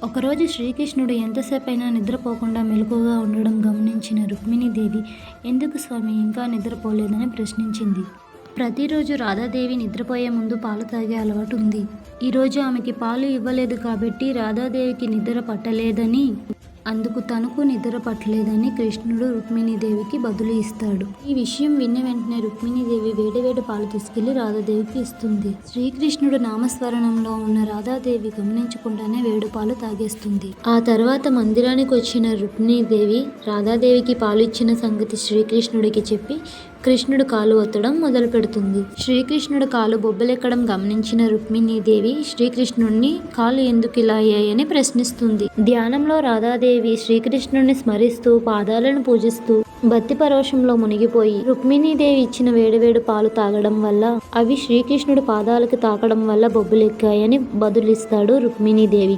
ఒకరోజు శ్రీకృష్ణుడు ఎంతసేపైనా నిద్రపోకుండా మెలకువగా ఉండడం గమనించిన రుక్మిణీదేవి, ఎందుకు స్వామి ఇంకా నిద్రపోలేదని ప్రశ్నించింది. ప్రతిరోజు రాధాదేవి నిద్రపోయే ముందు పాలు తాగే అలవాటు ఉంది. ఈరోజు ఆమెకి పాలు ఇవ్వలేదు కాబట్టి రాధాదేవికి నిద్ర పట్టలేదని, అందుకు తనకు నిద్ర పట్టలేదని కృష్ణుడు రుక్మిణీదేవికి బదులు ఇస్తాడు. ఈ విషయం విన్న వెంటనే రుక్మిణీదేవి వేడివేడి పాలు తీసుకెళ్లి రాధాదేవికి ఇస్తుంది. శ్రీకృష్ణుడు నామస్మరణంలో ఉన్న రాధాదేవి గమనించకుండానే వేడి పాలు తాగేస్తుంది. ఆ తర్వాత మందిరానికి వచ్చిన రుక్మిణీదేవి రాధాదేవికి పాలు ఇచ్చిన సంగతి శ్రీకృష్ణుడికి చెప్పి కృష్ణుడు కాలు ఒత్తడం మొదలు పెడుతుంది. శ్రీకృష్ణుడు కాలు బొబ్బలెక్కడం గమనించిన రుక్మిణీదేవి శ్రీకృష్ణుడిని కాలు ఎందుకు ఇలా అయ్యాయని ప్రశ్నిస్తుంది. ధ్యానంలో రాధాదేవి శ్రీకృష్ణుడిని స్మరిస్తూ పాదాలను పూజిస్తూ భక్తి పరవశంలో మునిగిపోయి రుక్మిణీదేవి ఇచ్చిన వేడివేడి పాలు తాగడం వల్ల, అవి శ్రీకృష్ణుడి పాదాలకు తాకడం వల్ల బొబ్బలెక్కాయని బదులిస్తాడు రుక్మిణీదేవి.